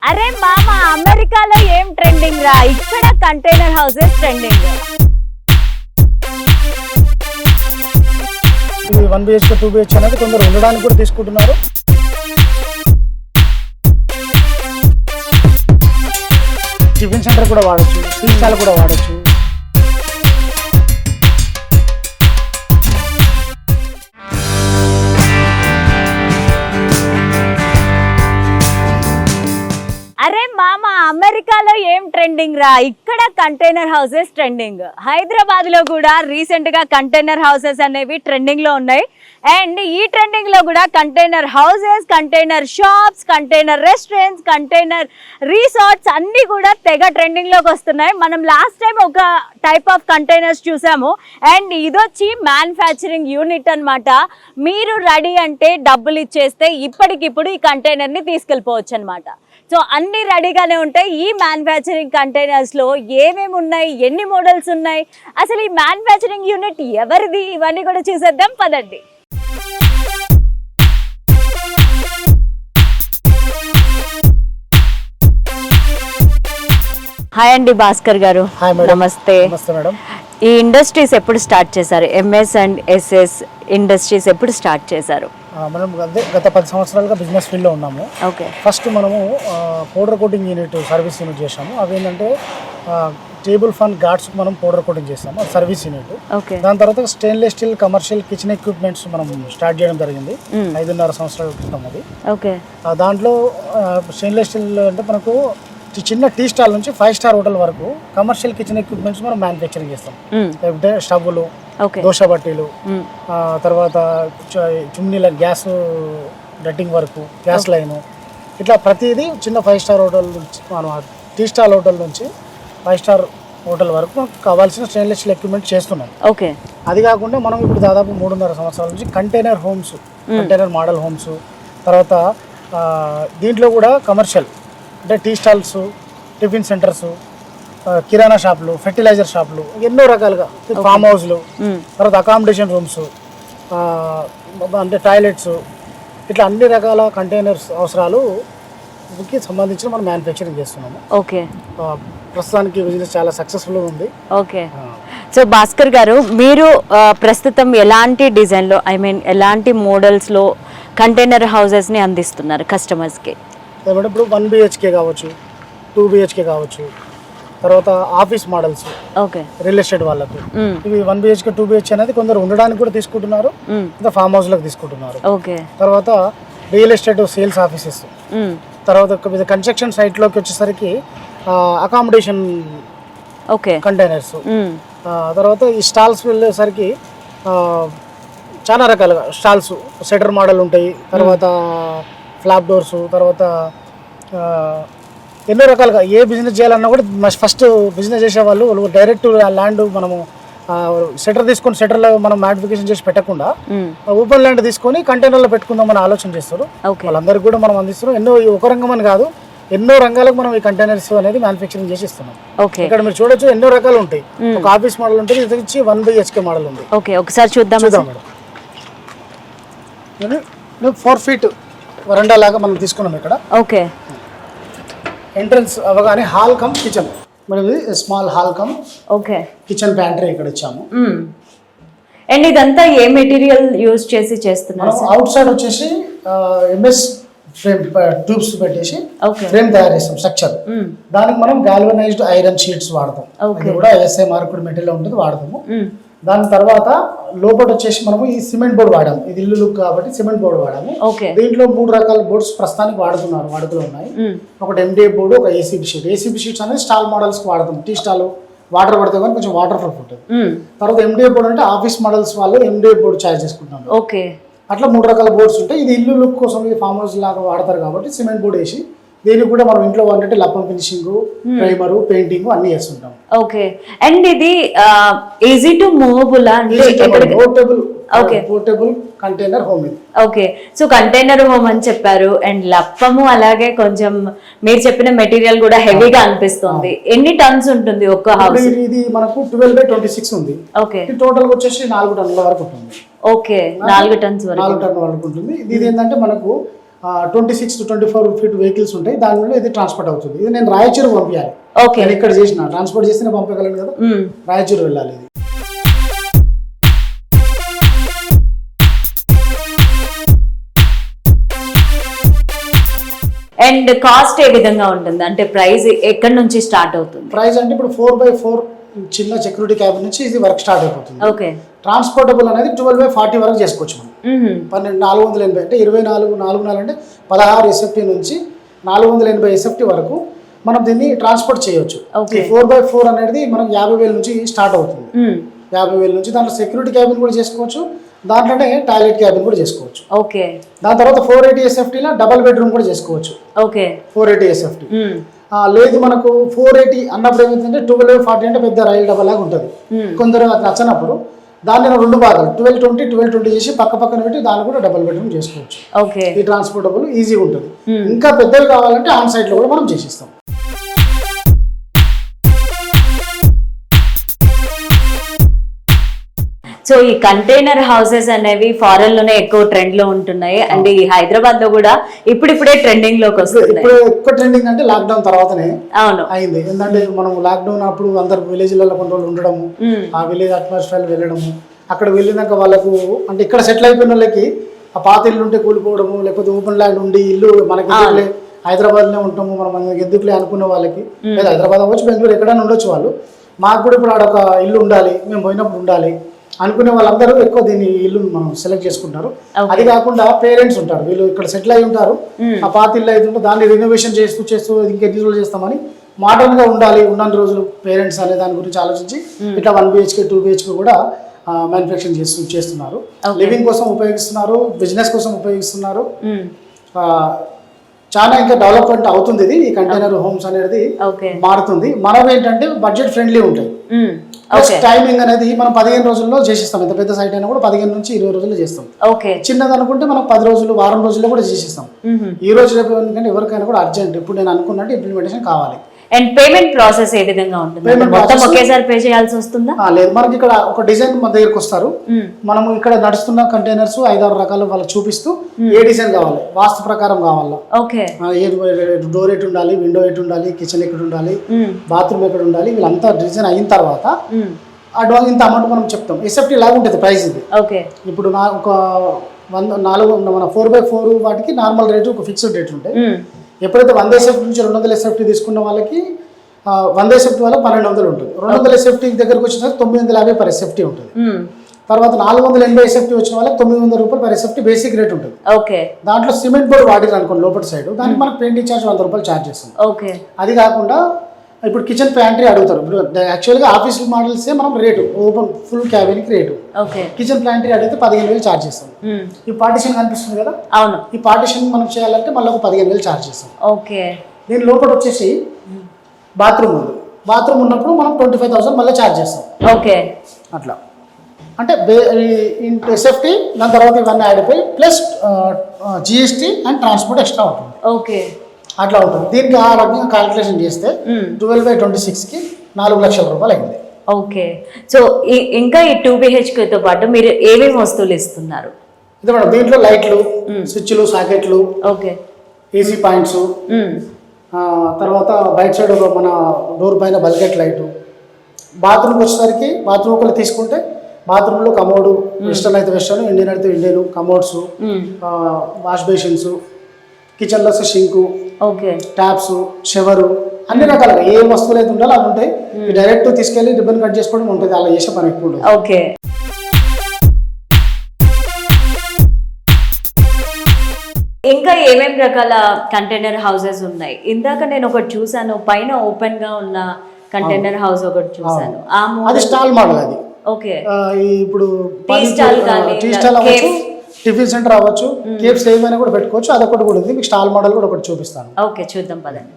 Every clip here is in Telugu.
అరే మామ, అమెరికాలో ఏం ట్రెండింగ్ రా, ఇక్కడ కంటైనర్ హౌసెస్ ట్రెండింగ్. ఇది 1 BHK 2 BHK అనేది కొందరు ఉండడానికి కూడా తీసుకుంటున్నారు. టిఫిన్ సెంటర్ కూడా వాడచ్చు, టీ స్టాల్ కూడా వాడచ్చు. అరే మామ, అమెరికాలో ఏం ట్రెండింగ్ రా, ఇక్కడ కంటైనర్ హౌసెస్ ట్రెండింగ్. హైదరాబాద్ లో కూడా రీసెంట్ గా కంటైనర్ హౌసెస్ అనేవి ట్రెండింగ్ లో ఉన్నాయి. అండ్ ఈ ట్రెండింగ్ లో కూడా container houses, container shops, container restaurants, container resorts అన్ని కూడా తెగ ట్రెండింగ్ లోకి వస్తున్నాయి. మనం లాస్ట్ టైం ఒక టైప్ ఆఫ్ కంటైనర్స్ చూసాము. అండ్ ఇదొచ్చి మ్యానుఫ్యాక్చరింగ్ యూనిట్ అన్నమాట. మీరు రెడీ అంటే డబ్బులు ఇచ్చేస్తే ఇప్పటికిప్పుడు ఈ కంటైనర్ ని తీసుకెళ్ళిపోవచ్చు అనమాట. సో అన్ని రెడీగానే ఉంటాయి. ఈ మ్యానుఫ్యాక్చరింగ్ కంటైనర్స్ లో ఏమేమి ఉన్నాయి, ఎన్ని మోడల్స్ ఉన్నాయి, అసలు ఈ మ్యానుఫ్యాక్చరింగ్ యూనిట్ ఎవరిది, ఇవన్నీ కూడా చూసేద్దాం పదండి. హాయ్ అండి భాస్కర్ గారు. నమస్తే. ఈ ఇండస్ట్రీస్ ఎప్పుడు స్టార్ట్ చేశారు? MS అండ్ SS ఇండస్ట్రీస్ ఎప్పుడు స్టార్ట్ చేశారు? మనం గత 10 సంవత్సరాలుగా బిజినెస్ ఫీల్డ్లో ఉన్నాము. ఓకే. ఫస్ట్ మనము powder coating unit service unit చేసాము. అవి ఏంటంటే టేబుల్ ఫన్ గార్డ్స్ మనం పౌడర్ కోటింగ్ చేస్తాము, అది సర్వీస్ యూనిట్. దాని తర్వాత stainless steel commercial kitchen equipments మనం స్టార్ట్ చేయడం జరిగింది 5.5 సంవత్సరాల క్రితం. అది దాంట్లో స్టెయిన్లెస్ స్టీల్ అంటే మనకు చిన్న టీ స్టాల్ నుంచి 5 స్టార్ హోటల్ వరకు కమర్షియల్ కిచెన్ ఎక్విప్మెంట్స్ మనం మ్యానుఫ్యాక్చరింగ్ చేస్తాం. లేకపోతే స్టవ్లు, దోశ బట్టీలు, తర్వాత చుమ్నీల గ్యాస్ డట్టింగ్ వరకు, గ్యాస్ లైను, ఇట్లా ప్రతిదీ చిన్న 5 స్టార్ హోటల్ నుంచి మనం టీ స్టాల్ హోటల్ నుంచి 5 స్టార్ హోటల్ వరకు మనకు కావాల్సిన స్టెయిన్లెస్ స్టీల్ ఎక్విప్మెంట్ చేస్తున్నాం. ఓకే. అది కాకుండా మనం ఇప్పుడు దాదాపు 3.5 సంవత్సరాల నుంచి container homes, container model homes, తర్వాత దీంట్లో కూడా కమర్షియల్ అంటే టీ స్టాల్స్, టిఫిన్ సెంటర్స్, కిరాణా షాపులు, ఫెర్టిలైజర్ షాపులు, ఎన్నో రకాలుగా ఫామ్ హౌస్లు, తర్వాత అకామిడేషన్ రూమ్స్, అంటే టాయిలెట్స్, ఇట్లా అన్ని రకాల కంటైనర్స్ అవసరాలుకి సంబంధించి మనం మ్యానుఫ్యాక్చరింగ్ చేస్తున్నాము. ఓకే. ప్రస్తుతానికి బిజినెస్ చాలా సక్సెస్ఫుల్గా ఉంది. ఓకే. సో భాస్కర్ గారు, మీరు ప్రస్తుతం ఎలాంటి డిజైన్లో, ఎలాంటి మోడల్స్లో కంటైనర్ హౌసెస్ని అందిస్తున్నారు కస్టమర్స్కి? ఏమంటే ఇప్పుడు 1 BHK కావచ్చు, 2 BHK కావచ్చు, తర్వాత office models, okay, real estate వాళ్ళకు. ఇవి 1 BHK 2 BHK అనేది కొందరు ఉండడానికి కూడా తీసుకుంటున్నారు, ఫామ్ హౌస్ లకు తీసుకుంటున్నారు. ఓకే. తర్వాత రియల్ ఎస్టేట్ సేల్స్ ఆఫీసెస్, తర్వాత కన్స్ట్రక్షన్ సైట్ లోకి వచ్చేసరికి అకామిడేషన్ కంటైనర్స్, తర్వాత ఈ స్టాల్స్ వెళ్ళేసరికి చాలా రకాలుగా స్టాల్స్, షట్టర్ మోడల్ ఉంటాయి, తర్వాత ఫ్లాప్ డోర్స్, తర్వాత ఎన్నో రకాలుగా ఏ బిజినెస్ చేయాలన్నా కూడా ఫస్ట్ బిజినెస్ చేసే వాళ్ళు డైరెక్ట్ ల్యాండ్ మనము షట్టర్ తీసుకొని షట్టర్లో మనం మాడిఫికేషన్ చేసి పెట్టకుండా ఓపెన్ ల్యాండ్ తీసుకొని కంటైనర్లో పెట్టుకుందామని ఆలోచన చేస్తారు. వాళ్ళందరికీ కూడా మనం అందిస్తున్నాం. ఎన్నో ఒక రంగం అని కాదు, ఎన్నో రంగాలకు మనం ఈ కంటైనర్స్ అనేది మ్యానుఫ్యాక్చరింగ్ చేసి ఇస్తున్నాం. ఇక్కడ మీరు చూడొచ్చు, ఎన్నో రకాలు ఉంటాయి. ఒక ఆఫీస్ మోడల్ ఉంటుంది, ఇది వచ్చి 1 BHK మోడల్ ఉంది. ఒకసారి చూద్దాం మేడం. 4 feet వరండా లాగా మనం తీసుకున్నాం ఇక్కడ. ఓకే. ఎంట్రన్స్ అవగానే హాల్ కమ్ కిచెన్, మనం ఇది small hall come kitchen pantry ఇక్కడ ఇచ్చాము. అండ్ ఇదంతా ఏ మెటీరియల్ యూజ్ చేసి చేస్తున్నారు? అవుట్ సైడ్ వచ్చేసి MS ఫ్రేమ్ ట్యూబ్స్ పెట్టేసి ఫ్రేమ్ తయారు చేస్తాం, స్ట్రక్చర్. దానికి మనం గాల్వనైజ్డ్ ఐరన్ షీట్స్ వాడతాం. ఇది కూడా ASI మార్కెట్ మెటీరియల్ ఉంటుంది, వాడతాము. దాని తర్వాత లోపల వచ్చేసి మనము ఈ సిమెంట్ బోర్డు వాడాము. ఇది ఇల్లు లుక్ కాబట్టి సిమెంట్ బోర్డు వాడాము. దీంట్లో 3 రకాల బోర్డ్స్ ప్రస్తుతానికి వాడుకలో ఉన్నాయి. ఒకటి MDF బోర్డు, ఒక ACB షీట్. ACB షీట్స్ అనేది స్టాల్ మోడల్స్ వాడతాం. టీ స్టాల్ వాటర్ పడితే కానీ కొంచెం వాటర్ ప్రూఫ్ ఉంటుంది. తర్వాత MDF బోర్డు అంటే ఆఫీస్ మోడల్స్ వాళ్ళు MDF బోర్డు చార్జ్ చేసుకుంటున్నారు. అట్లా 3 రకాల బోర్డ్స్ ఉంటాయి. ఇది ఇల్లు లుక్ కోసం, ఇది ఫామ్ హౌస్ లాగా వాడతారు కాబట్టి సిమెంట్ బోర్డు వేసి దీనికి కూడా మనం ఇంట్లో వాడినట్టు లప్పం ఫినిషింగ్, ప్రైమర్, పెయింటింగ్ అన్ని చేస్తుంటాం. ఓకే. అండ్ ఇది ఈజీ టు మూవబుల్ అంటే portable container home. Okay. So container home అని చెప్పారు. అండ్ లప్పము అలాగే కొంచెం మీరు చెప్పిన మెటీరియల్ కూడా హెవీగా అనిపిస్తుంది. ఎన్ని టన్స్ ఉంటుంది ఒక్క హౌస్? ఇది మనకు 12/26 ఉంది. ఓకే. టోటల్ వచ్చేసి 4 టన్నుల వరకు ఉంటుంది. ఓకే, 4 టన్స్ వరకు. 4 టన్నుల వరకు ఉంటుంది. ఇది ఏంటంటే మనకు 26 to 24 ఫీట్ వెహికల్స్ ఉంటాయి, దానిలో ఇది ట్రాన్స్పోర్ట్ అవుతుంది. ఇది నేను రాయచూరు పంపించాలి, ఓకే నేను ఇక్కడ చేసిన ట్రాన్స్పోర్ట్ చేస్తే పంపగలను కదా, రాయచూరు వెళ్ళాలి ఇది. అండ్ కాస్ట్ ఏ విధంగా ఉంటుంది, అంటే ప్రైస్ ఎక్కడి నుంచి స్టార్ట్ అవుతుంది? ప్రైస్ అంటే ఇప్పుడు 4x4 చిన్న సెక్యూరిటీ క్యాబిన్ నుంచి ఇది వర్క్ స్టార్ట్ అయిపోతుంది. ఓకే, ట్రాన్స్పోర్టబుల్ అనేది 12x40 వరకు చేసుకోవచ్చు మనం. 480 అంటే 24 అంటే 16 SFT నుంచి 480 SFT వరకు మనం దీన్ని ట్రాన్స్పోర్ట్ చేయొచ్చు. ఈ 4x4 అనేది మనం 50,000 నుంచి స్టార్ట్ అవుతుంది. 50,000 నుంచి దాంట్లో సెక్యూరిటీ క్యాబిన్ కూడా చేసుకోవచ్చు, దాంట్లోనే టాయిలెట్ క్యాబిన్ కూడా చేసుకోవచ్చు. ఓకే, దాని తర్వాత 480 SFT లో డబల్ బెడ్రూమ్ కూడా చేసుకోవచ్చు. Okay, 480 SFT. లేదు మనకు 480 అన్నప్పుడు ఏమైందంటే 12x40 అంటే పెద్ద రైలు డబ్బా లాగా ఉంటుంది. కొందరు అది నచ్చినప్పుడు దాన్ని 2 భాగాలు 1220 చేసి పక్క పక్కన పెట్టి దాన్ని కూడా డబల్ బెడ్రూమ్ చేసుకోవచ్చు. ఓకే, ఈ ట్రాన్స్పోర్టబుల్ ఈజీగా ఉంటుంది. ఇంకా పెద్దవి కావాలంటే ఆన్ సైట్ లో కూడా మనం చేసిస్తాం. సో ఈ కంటైనర్ హౌసెస్ అనేవి ఫారెన్ లోనే ఎక్కువ ట్రెండ్ లో ఉంటున్నాయి, అండ్ ఈ హైదరాబాద్ లో కూడా ఇప్పుడిప్పుడే ట్రెండింగ్ లోకి వస్తుంది. ఇప్పుడు ఎక్కువ ట్రెండింగ్ అంటే లాక్డౌన్ తర్వాతనే అవును అయింది. ఎందుకంటే మనం లాక్డౌన్ అప్పుడు అందరు విలేజ్లలో కొన్ని రోజులు ఉండడము, ఆ విలేజ్ అట్మాస్ఫియర్ వెళ్ళడము, అక్కడ వెళ్ళినాక వాళ్ళకు అంటే ఇక్కడ సెటిల్ అయిపోయిన వాళ్ళకి ఆ పాత ఇల్లు ఉంటే కూలిపోవడము, లేకపోతే ఓపెన్ ల్యాండ్ ఉండి ఇల్లు మనకి హైదరాబాద్ లో ఉంటాము మనం ఎందుకులే అనుకున్న వాళ్ళకి, లేదా హైదరాబాద్ అవ్వచ్చు, బెంగళూరు ఎక్కడైనా ఉండొచ్చు వాళ్ళు, మాకు కూడా ఇప్పుడు ఆడ ఒక ఇల్లు ఉండాలి, మేము పోయినప్పుడు ఉండాలి అనుకునే వాళ్ళందరూ ఎక్కువ దీని ఇల్లు మనం సెలెక్ట్ చేసుకుంటారు. అది కాకుండా పేరెంట్స్ ఉంటారు, వీళ్ళు ఇక్కడ సెటిల్ అయి ఉంటారు, ఆ పాత ఇల్లు అయితే ఉంటే దాన్ని రినోవేషన్ చేస్తూ ఇంకెన్ని రోజులు చేస్తామని మోడర్న్ గా ఉండాలి ఉన్నన్ని రోజులు పేరెంట్స్ అనే దాని గురించి ఆలోచించి ఇట్లా 1 BHK 2 BHK కూడా మ్యానుఫ్యాక్చరింగ్ చేస్తున్నారు. లివింగ్ కోసం ఉపయోగిస్తున్నారు, బిజినెస్ కోసం ఉపయోగిస్తున్నారు. చాలా ఇంకా డెవలప్మెంట్ అవుతుంది ఇది. ఈ కంటైనర్ హోమ్స్ అనేది మారుతుంది. మనం ఏంటంటే బడ్జెట్ ఫ్రెండ్లీ ఉంటాయి. టైమింగ్ అనేది మనం 15 రోజుల్లో చేసిస్తాం. ఎంత పెద్ద సైట్ అయినా కూడా 15 నుంచి 20 రోజుల్లో చేస్తాం. చిన్నది అనుకుంటే మనం 10 రోజులు, వారం రోజుల్లో కూడా చేసిస్తాం. ఈ రోజు రేపు ఎందుకంటే ఎవరికైనా కూడా అర్జెంట్, ఇప్పుడు నేను అనుకున్నట్టు ఇంప్లిమెంటేషన్ కావాలి. అండ్ పేమెంట్ ప్రాసెస్ ఏ విధంగా ఉంటుంది? మొత్తం ఒకేసారి పే చేయాల్సి వస్తుందా? లేదు, మనకి ఇక్కడ ఒక డిజైన్ మన దగ్గరకు వస్తారు, మనము ఇక్కడ నడుస్తున్న కంటైనర్స్ 5-6 రకాలు వాళ్ళకి చూపిస్తూ ఏ డిజైన్ కావాలి, వాస్తు ప్రకారం కావాలా, డోర్ ఎటు ఉండాలి, విండో ఎటు ఉండాలి, కిచెన్ ఎక్కడ ఉండాలి, బాత్రూమ్ ఎక్కడ ఉండాలి, వీళ్ళంతా డిజైన్ అయిన తర్వాత అడ్వాన్స్ ఇంత అమౌంట్ మనం చెప్తాం. SFT లాగా ఉంటుంది ప్రైస్ ఇది. ఇప్పుడు ఒక 4 మన 4x4 వాటికి నార్మల్ రేటు ఒక ఫిక్స్డ్ రేట్ ఉంటాయి. ఎప్పుడైతే 100 SFT నుంచి 200 SFT తీసుకున్న వాళ్ళకి 100 SFT వల్ల 1200 ఉంటుంది. 200 SFT దగ్గరకు వచ్చిన 950 per SFT ఉంటుంది. తర్వాత 480 SFT వచ్చిన వాళ్ళకి 900 రూపాయలు per SFT బేసిక్ రేట్ ఉంటుంది. దాంట్లో సిమెంట్ బోర్డు వాడిరు అనుకోండి లోపల సైడ్, దానికి మనకు పెయింటింగ్ ఛార్జ్ 100 రూపాయలు ఛార్జ్ చేస్తాం. అది కాకుండా ఇప్పుడు కిచెన్ ప్యాంట్రీ అడుగుతారు. ఇప్పుడు యాక్చువల్గా ఆఫీస్ మోడల్సే మనం రేటు ఓపెన్ ఫుల్ క్యాబిన్కి రేటు, కిచెన్ ప్యాంట్రీ అడిగితే 15,000 ఛార్జ్ చేస్తాం. ఈ పార్టిషన్ కనిపిస్తుంది కదా, అవును, ఈ పార్టిషన్ మనం చేయాలంటే మళ్ళీ ఒక 15,000 ఛార్జ్ చేస్తాం. దీని లోపల వచ్చేసి బాత్రూమ్ ఉంది, బాత్రూమ్ ఉన్నప్పుడు మనం 25,000 మళ్ళీ ఛార్జ్ చేస్తాం. అట్లా అంటే SFT దాని తర్వాత ఇవన్నీ యాడ్ అయిపోయి plus GST and transport extra ఉంటుంది. అట్లా ఉంటుంది. దీనికి ఆ రకంగా క్యాలిక్యులేషన్ చేస్తే 12/26కి 4 లక్షల రూపాయలు అయింది. సో ఇంకా ఈ 2 BHK తో పాటు మీరు ఏమేమి వస్తువులు ఇస్తున్నారు? ఇది మేడం, దీంట్లో లైట్లు, స్విచ్లు, సాకెట్లు, AC పాయింట్స్, తర్వాత బయట సైడ్ మన డోర్ పైన బల్కెట్ లైటు, బాత్రూమ్కి వచ్చేసరికి బాత్రూమ్ ఒకళ్ళు తీసుకుంటే బాత్రూంలో కమోడు, వెస్టర్న్ అయితే వెస్టర్న్, ఇండియన్ అయితే ఇండియన్, కమోడ్స్, వాష్ బేసిన్స్, కిచెన్లో షింకు, ట్యాప్స్, షవరు, అన్ని రకాలుగా ఏ వస్తువులు అయితే ఉండాలో అవి ఉంటాయి. డైరెక్ట్ తీసుకెళ్లి రిబ్బన్ కట్ చేసుకోవడం ఉంటుంది, అలా చేసే పని ఎక్కువ ఉంటుంది. ఇంకా ఏమేం రకాల కంటైనర్ హౌసెస్ ఉన్నాయి? ఇందాక నేను ఒకటి చూసాను, పైన ఓపెన్ గా ఉన్న కంటైనర్ హౌస్ ఒకటి చూసాను, అది స్టాల్ మోడల్. అది ఇప్పుడు టీ స్టాల్ అవ్వచ్చు, టిఫిన్ సెంటర్ అవ్వచ్చు, కేఫ్స్ ఏమైనా కూడా పెట్టుకోవచ్చు. అదొకటి కూడా ఉంది, మీకు స్టాల్ మోడల్ కూడా ఒకటి చూపిస్తాను. చూద్దాం పదండి.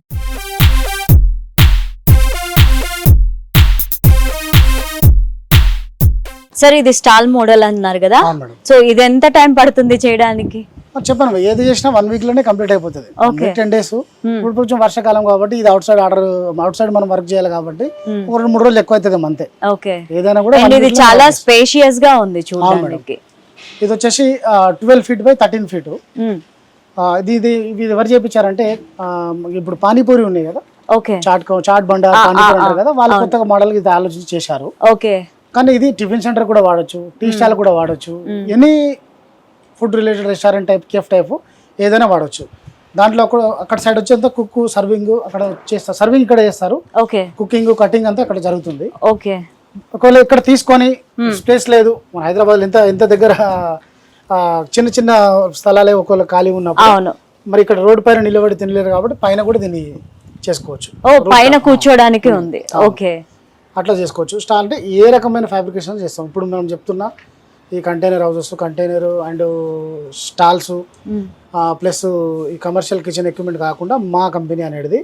సార్, ఇది స్టాల్ మోడల్ అన్నారు కదా, సో ఇది ఎంత టైం పడుతుంది చేయడానికి? చెప్పాను, ఏది చేసినా 1 వీక్ లోనే కంప్లీట్ అయిపోతుంది. 10 డేస్. ఇప్పుడు కొంచెం వర్షాకాలం కాబట్టి ఇది అవుట్ సైడ్ మనం వర్క్ చేయాలి కాబట్టి 2-3 రోజులు ఎక్కువ అవుతుంది అంతే. ఏదైనా కూడా ఇది చాలా స్పేషియస్ గా ఉంది చూడడానికి. ఇది వచ్చేసి 12 feet by 13 feet. ఇది ఇది ఇది ఎవరు చేపించారంటే ఇప్పుడు పానీపూరి ఉన్నాయి కదా, ఓకే చాట్ బండ పానీపూరి అంటారు కదా, వాళ్ళు కొత్తగా మోడల్ ఇది ఆలోచించి చేశారు. ఓకే. కానీ ఇది టిఫిన్ సెంటర్ కూడా వాడచ్చు, టీ స్టాల్ కూడా వాడచ్చు, any food related restaurant type cafe type ఏదైనా వాడచ్చు. దాంట్లో అక్కడ సైడ్ వచ్చేంత కుక్ సర్వింగ్ అక్కడ చేస్తారు, సర్వింగ్ ఇక్కడ చేస్తారు, కుకింగ్ కటింగ్ అంతా ఇక్కడ జరుగుతుంది. ఓకే. ఒకవేళ ఇక్కడ తీసుకొని స్పేస్ లేదు, మన హైదరాబాద్ ఎంత దగ్గర చిన్న చిన్న స్థలాలే ఒకవేళ ఖాళీ ఉన్నప్పుడు మరి ఇక్కడ రోడ్డు పైన నిలబడి తినలేరు కాబట్టి పైన కూడా దీన్ని చేసుకోవచ్చు. పైన కూర్చోడానికి ఉంది. ఓకే, అట్లా చేసుకోవచ్చు. స్టాల్ అంటే ఏ రకమైన ఫ్యాబ్రికేషన్ చేస్తాం. ఇప్పుడు మనం చెప్తున్నా ఈ container houses, container and stalls plus ఈ కమర్షియల్ కిచెన్ ఎక్విప్మెంట్ కాకుండా మా కంపెనీ అనేది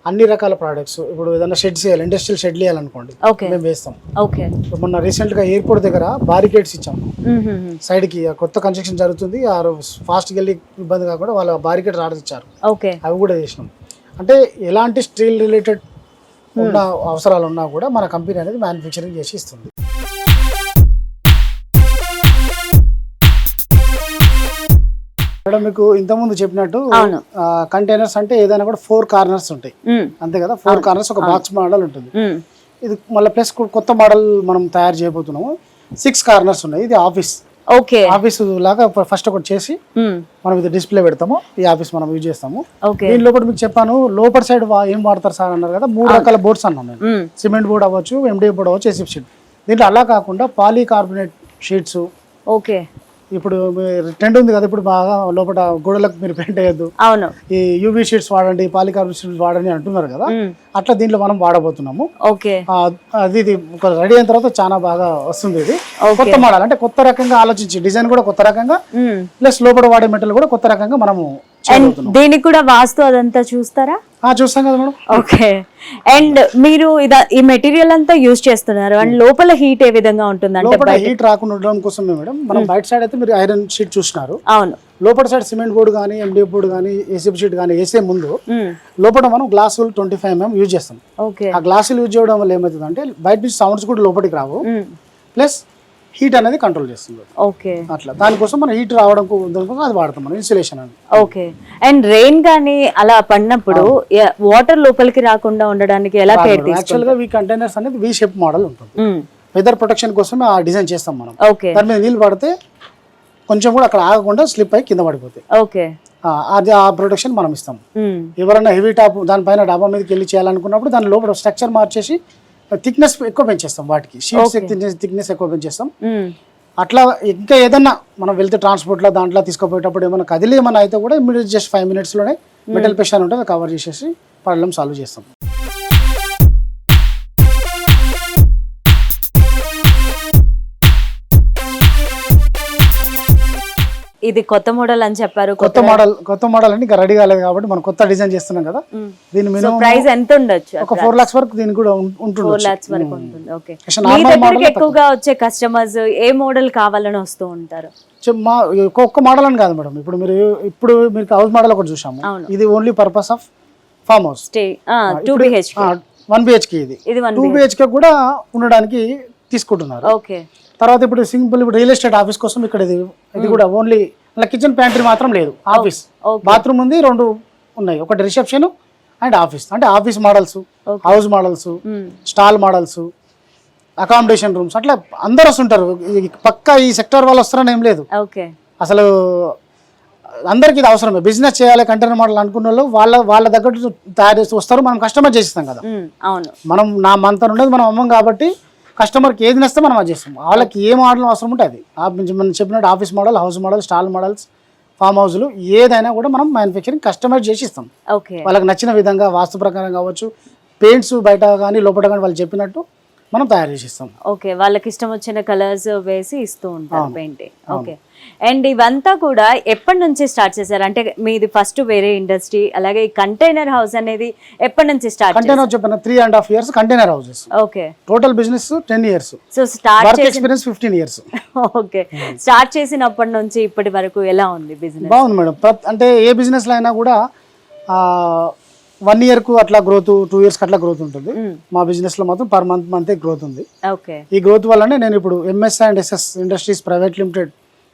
అన్ని రకాల ప్రోడక్ట్స్. ఇప్పుడు ఏదైనా షెడ్స్ వేయాలి, ఇండస్ట్రియల్ షెడ్ వేయాలనుకోండి, మేము వేస్తాం. మొన్న రీసెంట్ గా ఎయిర్పోర్ట్ దగ్గర బారికేడ్స్ ఇచ్చాం సైడ్ కి, కొత్త కన్స్ట్రక్షన్ జరుగుతుంది, ఫాస్ట్ గా వెళ్ళి ఇబ్బంది కాకుండా వాళ్ళ బారికేడ్స్ ఆర్డర్ ఇచ్చారు, అవి కూడా చేసినాం. అంటే ఎలాంటి స్టీల్ రిలేటెడ్ ఉన్న అవసరాలు ఉన్నా కూడా మన కంపెనీ అనేది మ్యానుఫ్యాక్చరింగ్ చేసి ఇస్తుంది. మేడం మీకు ఇంతకుముందు చెప్పినట్టు కంటైనర్స్ అంటే ఏదైనా కూడా 4 కార్నర్స్ ఉంటాయి అంతే కదా, 4 కార్నర్స్ ఒక బాక్స్ మోడల్ ఉంటుంది. ఇది మళ్ళీ ప్లస్ కొత్త మోడల్ మనం తయారు చేయబోతున్నాము, 6 కార్నర్స్ ఉన్నాయి. ఇది ఆఫీస్ లాగా ఫస్ట్ ఒకటి చేసి మనం ఇది డిస్ప్లే పెడతాము, ఈ ఆఫీస్ మనం యూజ్ చేస్తాము. దీని లోపల మీకు చెప్పాను లోపల సైడ్ ఏం వాడతారు సార్ అన్నారు కదా, 3 రకాల బోర్డ్స్ అన్నాను నేను. సిమెంట్ బోర్డ్ అవ్వచ్చు, ఎండిఎఫ్ బోర్డ్ అవ్వచ్చు, ఎసిప్ షీట్. దీంట్లో అలా కాకుండా పాలీకార్బోనేట్ షీట్స్. ఓకే, ఇప్పుడు ట్రెండ్ ఉంది కదా ఇప్పుడు బాగా లోపల గోడలకు మీరు పెయింట్ అయ్యద్దు, ఈ యూవీ షీట్స్ వాడండి, పాలికార్బోనేట్ షీట్స్ వాడండి అంటున్నారు కదా, అట్లా దీంట్లో మనం వాడబోతున్నాము. అది ఇది రెడీ అయిన తర్వాత చాలా బాగా వస్తుంది. ఇది కొత్త మోడల్ అంటే కొత్త రకంగా ఆలోచించి డిజైన్ కూడా కొత్త రకంగా ప్లస్ లోపల వాడే మెటీరియల్ కూడా కొత్త రకంగా మనము దీనికి కూడా వాస్తు అదంతా చూస్తారా? చూస్తాం కదా మేడం. ఓకే. అండ్ మీరు ఈ మెటీరియల్ అంతా యూజ్ చేస్తున్నారు అండ్ లోపల హీట్ ఏ విధంగా ఉంటుంది అంటే హీట్ రాకుండా ఉండడం కోసం మేడం మనం బయట సైడ్ అయితే మీరు ఐరన్ షీట్ చూస్తున్నారు, అవును, లోపల సైడ్ సిమెంట్ బోర్డు కానీ ఎండిఎఫ్ బోర్డు కానీ ఏసీబీ షీట్ కానీ వేసే ముందు లోపల మనం గ్లాసులు 25 mm యూజ్ చేస్తాం. ఆ గ్లాసులు యూజ్ చేయడం వల్ల ఏమవుతుంది అంటే బయట నుంచి సౌండ్స్ కూడా లోపలికి రావు, ప్లస్ హీట్ అనేది కంట్రోల్ చేస్తుంది. ఓకే, అట్లా దానికోసం మనం హీట్ రావడం కోసం అది వాడతాం మనం ఇన్సులేషన్ అని. ఓకే. అండ్ రెయిన్ గానీ అలా పడినప్పుడు వాటర్ లోపలికి రాకుండా ఉండడానికి ఎలా కేర్ తీసుకుంటారు? యాక్చువల్ గా ఈ కంటైనర్స్ అనేది వి షేప్ మోడల్ ఉంటుంది, వెదర్ ప్రొటెక్షన్ కోసం ఆ డిజైన్ చేస్తాం మనం. దాని మీద నీళ్ళు పడితే కొంచెం కూడా అక్కడ ఆగకుండా స్లిప్ అయి కింద పడిపోతాయి. ఓకే, అది ఆ ప్రొటెక్షన్ మనం ఇస్తాం. ఎవరైనా హెవీ టాప్ దానిపైన డాబా మీదకి వెళ్ళి చేయాలనుకున్నప్పుడు దాని లోపల స్ట్రక్చర్ మార్చేసి థిక్నెస్ ఎక్కువ పెంచేస్తాం, వాటికి షీట్స్ థిక్నెస్ ఎక్కువ పెంచేస్తాం. అట్లా ఇంకా ఏదన్నా మనం వెళ్తే ట్రాన్స్పోర్ట్ లో దాంట్లో తీసుకుపోయేటప్పుడు ఏమైనా కదిలి ఏమైనా అయితే కూడా ఇమీడియట్ జస్ట్ 5 minutes లోనే మెటల్ పెషన్ ఉంటుంది కవర్ చేసేసి ప్రాబ్లమ్ సాల్వ్ చేస్తాం. ఇది కొత్త మోడల్ అని చెప్పారు, కొత్త మోడల్ అని ఇంకా రెడీ కాలేదు కాబట్టి మనం కొత్త డిజైన్ చేస్తున్నాం కదా. దీని మినిమం ప్రైస్ ఎంత ఉండొచ్చు? ఒక 4 lakhs వరకు దీనికి కూడా ఉంటుంది. 4 lakhs వరకు ఉంటుంది. ఓకే. మీ దగ్గరికి ఎక్కువగా వచ్చే కస్టమర్స్ ఏ మోడల్ కావాలని వస్తూ ఉంటారు? ఒక్క మోడల్ అని కాదు మేడం, ఇప్పుడు మీరు హౌస్ మోడల్ ఒకటి చూసాము, ఇది only purpose of farm house 2 BHK 1 BHK. ఇది 2 BHK కూడా ఉండడానికి తీసుకుంటున్నారు. ఓకే. తర్వాత ఇప్పుడు సింపుల్ ఇప్పుడు రియల్ ఎస్టేట్ ఆఫీస్ కోసం ఇక్కడ ఇది కూడా ఓన్లీ కిచెన్ ప్యాంట్రీ మాత్రం లేదు, ఆఫీస్ బాత్రూమ్ ఉంది, 2 ఉన్నాయి, ఒకటి రిసెప్షన్ అండ్ ఆఫీస్. అంటే office models, house models, stall models, accommodation rooms, అట్లా అందరు వస్తుంటారు. పక్కా ఈ సెక్టర్ వాళ్ళు వస్తారని ఏం లేదు, అసలు అందరికి ఇది అవసరమే. బిజినెస్ చేయాలి కంటైనర్ మోడల్ అనుకున్న వాళ్ళు వాళ్ళ దగ్గర తయారు చేసి వస్తారు, మనం కస్టమర్ చేసిస్తాం కదా. మనం మనతో ఉండేది మనం అమ్మం కాబట్టి కస్టమర్కి ఏది నస్తే మనం అది చేస్తాం. వాళ్ళకి ఏ మోడల్ అవసరం ఉంటే అది మనం చెప్పినట్టు office model, house model, stall models, farm హౌస్లు ఏదైనా కూడా మనం మ్యానుఫ్యాక్చరింగ్ కస్టమైజ్ చేసి ఇస్తాం. వాళ్ళకి నచ్చిన విధంగా వాస్తు ప్రకారం కావచ్చు, పెయింట్స్ బయట కానీ లోపల కానీ వాళ్ళు చెప్పినట్టు మనం తయారు చేసి ఇస్తాం. ఓకే, వాళ్ళకి ఇష్టం వచ్చిన కలర్స్ వేసి ఇస్తూ ఉంటాం పెయింటింగ్. ఓకే. అండ్ ఇవంతా కూడా ఎప్పటి నుంచి స్టార్ట్ చేశారు? అంటే మీది ఫస్ట్ వేరే ఇండస్ట్రీ, అలాగే ఈ కంటైనర్ హౌస్ అనేది ఎప్పటి నుంచి స్టార్ట్? కంటైనర్ చెప్పిన 3.5 years container houses. Okay. Total business 10 years. So start experience 15 years. Okay. Start చేసినప్పటి నుంచి ఇప్పటి వరకు ఎలా ఉంది బిజినెస్? బాగుంది మేడం. అంటే ఏ బిజినెస్ లో అయినా కూడా 1 year కు అట్లా గ్రోత్, 2 years అట్లా గ్రోత్ ఉంటుంది. మా బిజినెస్ లో మాత్రం పర్ మంత్ గ్రోత్ ఉంది. ఈ గ్రోత్ వల్లనే నేను ఇప్పుడు MS&SS ఇండస్ట్రీస్ ప్రైవేట్ లిమిటెడ్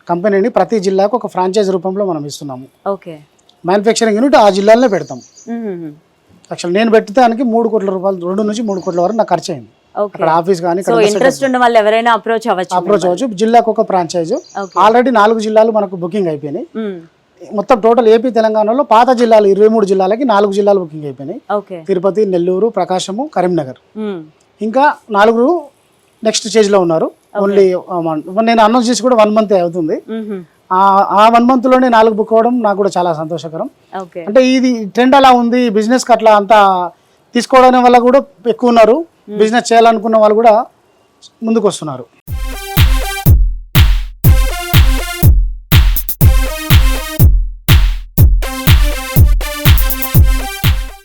కంపెనీని ప్రతి జిల్లాకు ఒక ఫ్రాంచైజ్ రూపంలో మనం ఇస్తున్నాము. మ్యానుఫ్యాక్చరింగ్ యూనిట్ ఆ జిల్లాలోనే పెడతాం. యాక్చువల్ నేను పెట్టడానికి 3 కోట్ల రూపాయలు 2 నుంచి 3 కోట్ల వరకు నాకు ఖర్చు అయింది. అక్కడ ఆఫీస్ కానీ ఇంట్రెస్ట్ ఉన్న వాళ్ళు ఎవరైనా అప్రోచ్ అవ్వచ్చు. జిల్లాకు ఒక ఫ్రాంచైజ్ ఆల్రెడీ 4 జిల్లాలు మనకు బుకింగ్ అయిపోయినాయి. మొత్తం టోటల్ ఏపీ తెలంగాణలో పాత జిల్లాలు 23 జిల్లాలకి 4 జిల్లాలు బుకింగ్ అయిపోయినాయి. తిరుపతి, నెల్లూరు, ప్రకాశము, కరీంనగర్. ఇంకా 4 నెక్స్ట్ స్టేజ్ లో ఉన్నారు. ఓన్లీ నేను అనౌన్స్ చేసి కూడా 1 మంత్ అవుతుంది. ఆ 1 మంత్ లోనే 4 బుక్ అవ్వడం నాకు కూడా చాలా సంతోషకరం. అంటే ఇది ట్రెండ్ అలా ఉంది. బిజినెస్ కి అట్లా అంతా తీసుకోవడం వల్ల కూడా ఎక్కువ ఉన్నారు. బిజినెస్ చేయాలనుకున్న వాళ్ళు కూడా ముందుకు వస్తున్నారు.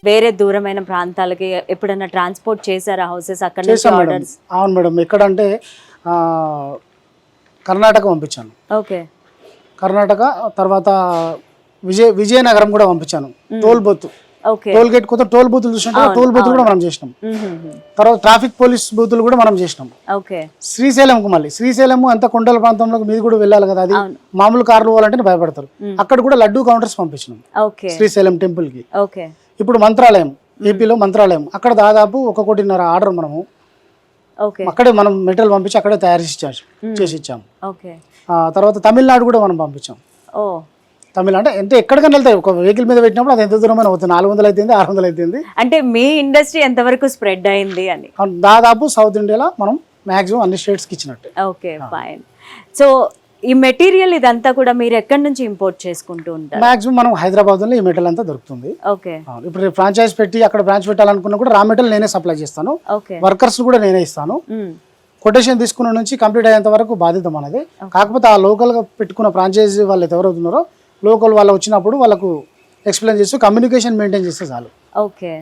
వేరే దూరమైన ప్రాంతాలకి ఎప్పుడైనా ట్రాన్స్పోర్ట్ చేశారా హౌసెస్ అక్కడ నుంచి ఆర్డర్స్? అవును మేడం. ఎక్కడంటే కర్ణాటక పంపించాను. ఓకే. కర్ణాటక తర్వాత విజయనగరం కూడా పంపించాను. టోల్ బూత్, టోల్ గేట్ కొత్త టోల్ బూతులు చూసినట్టు టోల్ బూతులు కూడా మనం చేసినాం. తర్వాత ట్రాఫిక్ పోలీస్ బూతులు కూడా మనం చేసినాం. శ్రీశైలంకు మళ్ళీ శ్రీశైలం అంత కొండల ప్రాంతంలో మీద కూడా వెళ్ళాలి కదా, అది మామూలు కార్లు పోవాలంటే భయపడతారు. అక్కడ కూడా లడ్డూ కౌంటర్స్ పంపించినాం శ్రీశైలం టెంపుల్ కి. ఇప్పుడు మంత్రాలయం, ఏపీలో మంత్రాలయం, అక్కడ దాదాపు 1.5 కోటి ఆర్డర్ మనము అక్కడే మనం మెటీరియల్ పంపించి అక్కడే తయారు చేసి ఇచ్చాము. తర్వాత తమిళనాడు కూడా మనం పంపించాం. తమిళ అంటే ఎక్కడికైనా వెళ్తాయి. ఒక వెహికల్ మీద పెట్టినప్పుడు అది ఎంత దూరం అవుతుంది, 400 అవుతుంది, 600 అవుతుంది. అంటే మీ ఇండస్ట్రీ ఎంత వరకు స్ప్రెడ్ అయింది అని? దాదాపు సౌత్ ఇండియాలో మనం మాక్సిమం అన్ని స్టేట్స్ కి ఇచ్చినట్టు. Okay, fine. సో ఈ మెటీరియల్ ఇదంతా కూడా మీరు ఎక్కడి నుంచి ఇంపోర్ట్ చేసుకుంటూ ఉంటారు? మాక్సిమం మనం హైదరాబాద్ లో ఈ మెటీరియల్ అంతా దొరుకుతుంది. ఓకే. ఇప్పుడు ఫ్రాంచైజ్ పెట్టి అక్కడ బ్రాంచ్ పెట్టాలనుకున్నా కూడా రా మెటీరియల్ నేనే సప్లై చేస్తాను. వర్కర్స్ కూడా నేనే ఇస్తాను. కొటేషన్ తీసుకున్న నుంచి కంప్లీట్ అయ్యేంత వరకు బాధ్యత మనది. కాకపోతే ఆ లోకల్ గా పెట్టుకున్న ఫ్రాంచైజీ వాళ్ళు ఎవరవుతున్నారో లోకల్ వాళ్ళు వచ్చినప్పుడు వాళ్ళకు ఎక్స్ప్లెయిన్ చేస్తూ కమ్యూనికేషన్ మెయింటైన్ చేస్తే చాలు. ఓకే.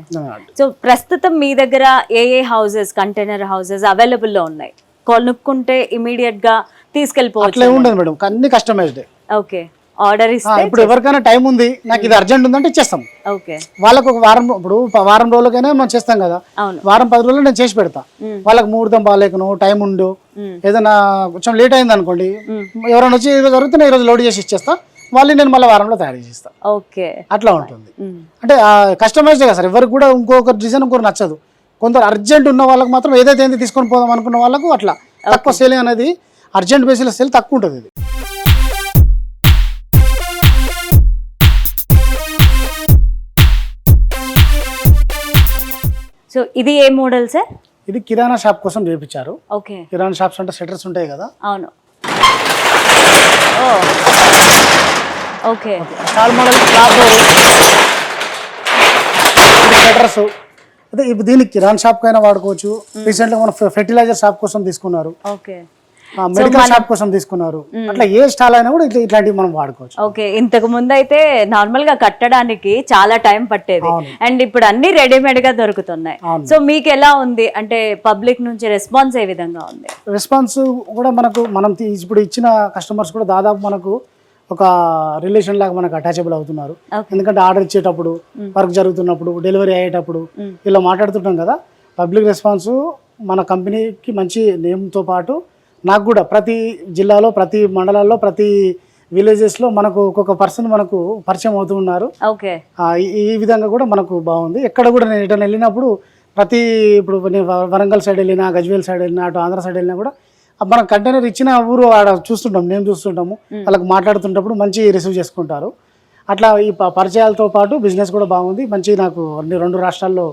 సో ప్రస్తుతం మీ దగ్గర ఏ హౌసెస్, కంటైనర్ హౌసెస్ అవైలబుల్ లో ఉన్నాయి? కొనుక్కుంటే ఇమీడియట్ గా తీసుకెళ్ళిపోవచ్చు? అట్లా ఉండదు మేడం, అన్ని కస్టమైజ్డ్. ఓకే. ఆర్డర్ ఇస్తే ఇప్పుడు ఎవరికైనా టైం ఉంది, నాకు ఇది అర్జెంట్ ఉందంటే ఇచ్చేస్తాం. ఓకే. వాళ్ళకు ఒక వారం, ఇప్పుడు వారం రోజులకైనా మనం చేస్తాం కదా, వారం 10 రోజులు నేను చేసి పెడతా. వాళ్ళకి ముహూర్తం బాగాలేకను టైం ఉండు ఏదైనా కొంచెం లేట్ అయింది అనుకోండి, ఎవరైనా వచ్చి ఈరోజు జరుగుతున్నా ఈరోజు లోడ్ చేసి ఇచ్చేస్తా, వాళ్ళు నేను మళ్ళీ వారంలో తయారు చేస్తా. ఓకే. అట్లా ఉంటుంది. అంటే కస్టమైజ్డ్ కదా సార్, ఎవరికి కూడా ఇంకొక డిజైన్ ఇంకొకరు నచ్చదు. కొందరు అర్జెంట్ ఉన్న వాళ్ళకి మాత్రం ఏదైతే తీసుకొని పోదాం అనుకున్న వాళ్ళకు అట్లా తక్కువ సేల్ అనేది, అర్జెంట్ బేసిస్ సేల్ తక్కువ ఉంటుంది. ఇది సో ఇది ఏ మోడల్ సార్? ఇది కిరాణా షాప్ కోసం చేయించారు. ఓకే. కిరాణా షాప్స్ అంటే షట్టర్స్ ఉంటాయి కదా. అవును. Okay. Stall model cloth shutters. అదే ఇప్పుడు దీనికి కిరాణా షాప్ కైనా వాడుకోవచ్చు. రీసెంట్ గా మన ఫెర్టిలైజర్ షాప్ కోసం తీసుకున్నారు. ఓకే. మెడికల్ షాప్ కోసం తీసుకున్నారు. అట్లా ఏ స్టాల్ అయినా కూడా ఇట్లాంటివి మనం వాడుకోవచ్చు. ఓకే. ఇంతకు ముందు అయితే నార్మల్ గా కట్టడానికి చాలా టైం పట్టేది, అండ్ ఇప్పుడు అన్ని రెడీమేడ్ గా దొరుకుతున్నాయి. సో మీకు ఎలా ఉంది, అంటే పబ్లిక్ నుంచి రెస్పాన్స్ ఏ విధంగా ఉంది? రెస్పాన్స్ కూడా మనం ఇప్పుడు ఇచ్చిన కస్టమర్స్ కూడా దాదాపు మనకు ఒక రిలేషన్ లాగా మనకు అటాచబుల్ అవుతున్నారు. ఎందుకంటే ఆర్డర్ ఇచ్చేటప్పుడు, వర్క్ జరుగుతున్నప్పుడు, డెలివరీ అయ్యేటప్పుడు ఇలా మాట్లాడుతుంటాం కదా. పబ్లిక్ రెస్పాన్స్ మన కంపెనీకి మంచి నేమ్తో పాటు నాకు కూడా ప్రతి జిల్లాలో, ప్రతి మండలాల్లో, ప్రతి విలేజెస్లో మనకు ఒక్కొక్క పర్సన్ మనకు పరిచయం అవుతూ ఉన్నారు. ఈ విధంగా కూడా మనకు బాగుంది. ఎక్కడ కూడా నేను ఎటైనా వెళ్ళినప్పుడు ఇప్పుడు నేను వరంగల్ సైడ్ వెళ్ళినా, గజ్వేల్ సైడ్ వెళ్ళినా, అటు ఆంధ్ర సైడ్ వెళ్ళినా కూడా మన కంటైనర్ ఇచ్చిన ఊరు ఆడ చూస్తుంటాం, మేము చూస్తుంటాము. వాళ్ళకి మాట్లాడుతుంటప్పుడు మంచి రిసీవ్ చేసుకుంటారు. అట్లా ఈ పరిచయాలతో పాటు బిజినెస్ కూడా బాగుంది. మంచి నాకు అన్ని 2 రాష్ట్రాల్లో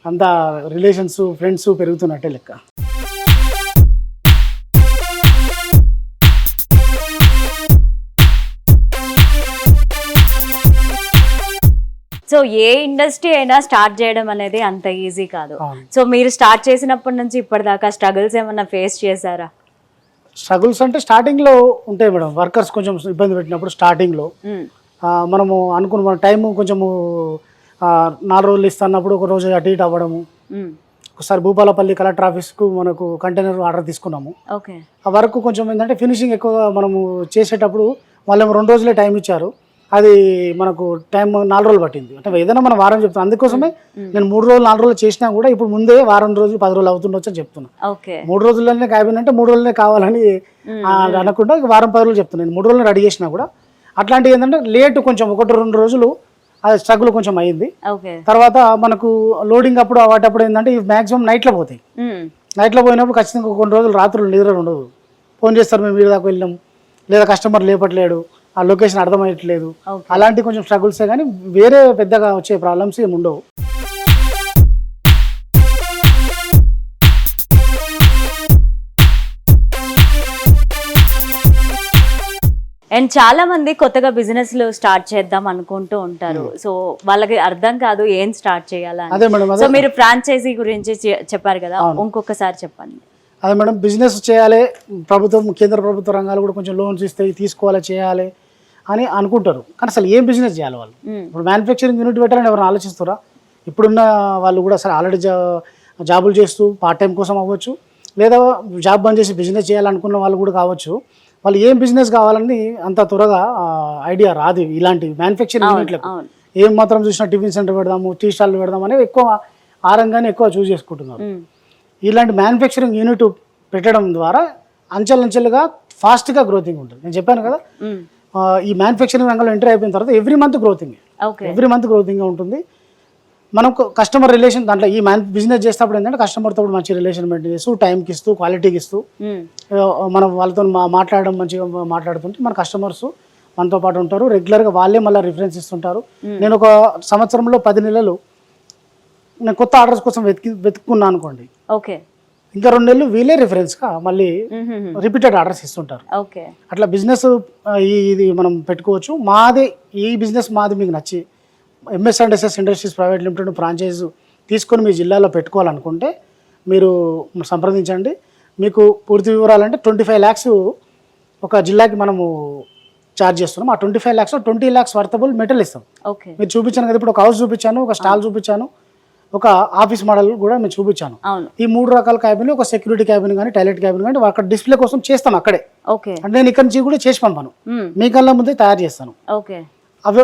అంతా రిలేషన్స్, ఫ్రెండ్స్ పెరుగుతున్నట్టే లెక్క. సో ఏ ఇండస్ట్రీ అయినా స్టార్ట్ చేయడం అనేది అంత ఈజీ కాదు. సో మీరు స్టార్ట్ చేసినప్పటి నుంచి ఇప్పటిదాకా స్ట్రగుల్స్ ఏమన్నా ఫేస్ చేశారా? స్ట్రగుల్స్ అంటే స్టార్టింగ్ లో ఉంటాయి మేడం. వర్కర్స్ కొంచెం ఇబ్బంది పెట్టినప్పుడు స్టార్టింగ్ లో మనము అనుకున్న మన టైం కొంచెము 4 రోజులు ఇస్తున్నప్పుడు ఒక రోజు అటు ఇటు అవ్వడము. ఒకసారి భూపాలపల్లి కలెక్టర్ ఆఫీస్కు మనకు కంటైనర్ ఆర్డర్ తీసుకున్నాము. ఆ వర్క్ కొంచెం ఏంటంటే ఫినిషింగ్ ఎక్కువగా మనము చేసేటప్పుడు వాళ్ళు 2 రోజులే టైం ఇచ్చారు. అది మనకు టైం 4 రోజులు పట్టింది. అంటే ఏదైనా మనం వారం చెప్తాను, అందుకోసమే నేను 3 రోజులు 4 రోజులు చేసినా కూడా ఇప్పుడు ముందే వారం రోజులు 10 రోజులు అవుతుండొచ్చు అని చెప్తున్నా. 3 రోజుల్లోనే కాయబడిందంటే 3 రోజులనే కావాలని అనకుండా వారం 10 రోజులు చెప్తున్నాను. నేను 3 రోజులు రెడీ చేసినా కూడా అట్లాంటివి ఏంటంటే లేట్ కొంచెం 1-2 రోజులు అది స్ట్రగుల్ కొంచెం అయ్యింది. ఓకే. తర్వాత మనకు లోడింగ్ అప్పుడు వాటప్పుడు ఏంటంటే ఇవి మ్యాక్సిమం నైట్లో పోతాయి. నైట్లో పోయినప్పుడు ఖచ్చితంగా కొన్ని రోజులు రాత్రులు నిద్ర ఉండదు. ఫోన్ చేస్తారు, మేము వీడి దాకా వెళ్ళాం, లేదా కస్టమర్ లేపట్లేడు, ఆ లొకేషన్ అర్థమయ్యట్లేదు. అలాంటి కొంచెం స్ట్రగుల్సే కానీ వేరే పెద్దగా వచ్చే ప్రాబ్లమ్స్ ఏమి ఉండవు. అండ్ చాలా మంది కొత్తగా బిజినెస్లు స్టార్ట్ చేద్దాం అనుకుంటూ ఉంటారు. సో వాళ్ళకి అర్థం కాదు ఏం స్టార్ట్ చేయాలని. అదే మేడం, సో మీరు ఫ్రాంచైజీ గురించి చెప్పారు కదా, ఇంకొకసారి చెప్పండి. అదే మేడం, బిజినెస్ చేయాలి, ప్రభుత్వం కేంద్ర ప్రభుత్వ రంగాలు కూడా కొంచెం లోన్స్ ఇస్తాయి, తీసుకోవాలి, చేయాలి అని అనుకుంటారు. కానీ అసలు ఏం బిజినెస్ చేయాలి వాళ్ళు? ఇప్పుడు మ్యానుఫ్యాక్చరింగ్ యూనిట్ పెట్టాలని ఎవరైనా ఆలోచిస్తారా? ఇప్పుడున్న వాళ్ళు కూడా సరే ఆల్రెడీ జాబులు చేస్తూ పార్ట్ టైం కోసం అవ్వచ్చు, లేదా జాబ్ బంద్ చేసి బిజినెస్ చేయాలనుకున్న వాళ్ళు కూడా కావచ్చు. వాళ్ళు ఏం బిజినెస్ కావాలని అంత త్వరగా ఐడియా రాదు. ఇలాంటి మ్యానుఫ్యాక్చరింగ్ యూనిట్లకు ఏం మాత్రం చూసినా టిఫిన్ సెంటర్ పెడదాము, టీ స్టాల్ పెడదాం అనేది ఎక్కువ ఆ రంగాన్ని ఎక్కువ చూస్ చేసుకుంటున్నారు. ఇలాంటి మ్యానుఫ్యాక్చరింగ్ యూనిట్ పెట్టడం ద్వారా అంచెలంచెలుగా ఫాస్ట్గా గ్రోతింగ్ ఉంటుంది. నేను చెప్పాను కదా, ఈ మ్యానుఫ్యాక్చరింగ్ రంగంలో ఎంటర్ అయిపోయిన తర్వాత ఎవ్రీ మంత్ గ్రోతింగ్ ఉంటుంది. మనం కస్టమర్ రిలేషన్ దాంట్లో ఈ బిజినెస్ చేసేటప్పుడు ఏంటంటే కస్టమర్తో మంచి రిలేషన్ మెయింటైన్ చేస్తూ, టైంకి ఇస్తూ, క్వాలిటీకి ఇస్తూ, మనం వాళ్ళతో మాట్లాడడం మంచిగా మాట్లాడుతుంటే మన కస్టమర్స్ మనతో పాటు ఉంటారు. రెగ్యులర్గా వాళ్ళే మళ్ళీ రిఫరెన్స్ ఇస్తుంటారు. నేను ఒక సంవత్సరంలో 10 నెలలు నేను కొత్త ఆర్డర్స్ కోసం వెతుక్కున్నాను అనుకోండి, ఓకే, ఇంకా 2 నెలలు వీళ్ళే రిఫరెన్స్గా మళ్ళీ రిపీటెడ్ ఆర్డర్స్ ఇస్తుంటారు. అట్లా బిజినెస్ ఇది మనం పెట్టుకోవచ్చు. మాదే ఈ బిజినెస్ మాది మీకు నచ్చి MS&SS industries private limited franchise తీసుకొని మీ జిల్లాలో పెట్టుకోవాలనుకుంటే మీరు సంప్రదించండి. మీకు పూర్తి వివరాలంటే 25 lakhs ఒక జిల్లాకి మనము ఛార్జ్ చేస్తున్నాం. ఆ 25 lakhs 20 lakhs వర్తబుల్ మెటీరియల్ ఇస్తాం. మీరు చూపించాను కదా, ఇప్పుడు ఒక హౌస్ చూపించాను, ఒక స్టాల్ చూపించాను, ఒక ఆఫీస్ మోడల్ కూడా మేము చూపించాను. ఈ 3 రకాల క్యాబిన్, ఒక సెక్యూరిటీ క్యాబిన్ కానీ టాయిలెట్ క్యాబిన్ కానీ అక్కడ డిస్ప్లే కోసం చేస్తాం అక్కడే. అంటే నేను ఇక్కడ నుంచి కూడా చేసి పంపాను, మీ కళ్ళ ముందే తయారు చేస్తాను.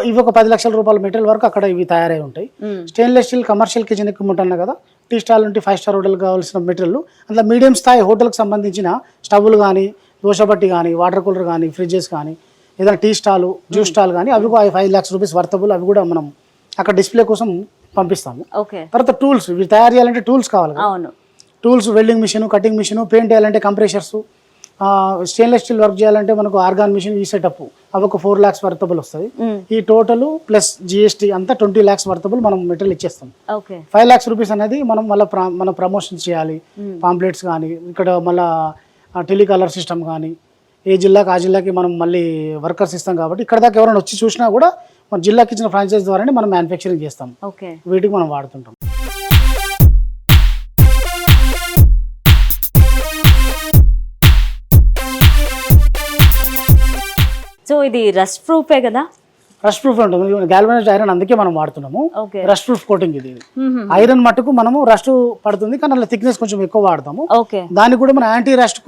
ఇవి ఒక 10 లక్షల రూపాయల మెటీరియల్ వరకు అక్కడ ఇవి తయారై ఉంటాయి. Stainless steel commercial kitchen equipment అన్నా కదా, టీ స్టాల్ నుండి 5 స్టార్ హోటల్ కావాల్సిన మెటీరియల్, అందులో మీడియం స్థాయి హోటల్కి సంబంధించిన స్టవ్లు కానీ, దోశబట్టి కానీ, వాటర్ కూలర్ కానీ, ఫ్రిడ్జెస్ కానీ, ఏదైనా టీ స్టాలు, జ్యూస్ స్టాల్ కానీ, అవి 5 lakhs రూపీస్ వర్తబుల్. అవి కూడా మనం అక్కడ డిస్ప్లే కోసం పంపిస్తాము. తర్వాత టూల్స్, ఇవి తయారు చేయాలంటే టూల్స్ కావాలి కదా, tools, welding machine, cutting machine, paint వేయాలంటే కంప్రెషర్స్, స్టెయిన్లెస్ స్టీల్ వర్క్ చేయాలంటే మనకు ఆర్గాన్ మిషన్, ఈ సెటప్ అవి ఒక 4 lakhs వర్తబుల్ వస్తుంది. ఈ టోటల్ ప్లస్ GST అంతా 20 lakhs వర్తబుల్ మనం మెటీరియల్ ఇచ్చేస్తాం. 5 lakhs రూపీస్ అనేది మనం మళ్ళీ మనం ప్రమోషన్ చేయాలి. పాంప్లెట్స్ కానీ, ఇక్కడ మళ్ళీ టెలికాలర్ సిస్టమ్ కానీ, ఏ జిల్లాకి ఆ జిల్లాకి మనం మళ్ళీ వర్కర్స్ ఇస్తాం కాబట్టి ఇక్కడ దాకా ఎవరైనా వచ్చి చూసినా కూడా మన జిల్లాకి ఇచ్చిన ఫ్రాంచైజ్ ద్వారానే మనం మ్యానుఫ్యాక్చరింగ్ చేస్తాం. వీటికి మనం వాడుతుంటాం. సో ఇది రస్ట్ ప్రూఫే కదా? రస్ట్ ప్రూఫ్ ఉంటుంది. గాల్వనైజ్డ్ ఐరన్ అందుకే మనం వాడుతున్నాము. రస్ట్ ప్రూఫ్ కోటింగ్ ఇది. ఐరన్ మట్టుకు మనము రస్ట్ పడుతుంది కానీ అలా థిక్నెస్ కొంచెం ఎక్కువ వాడతాము. దానికి కూడా మన యాంటీ రస్ట్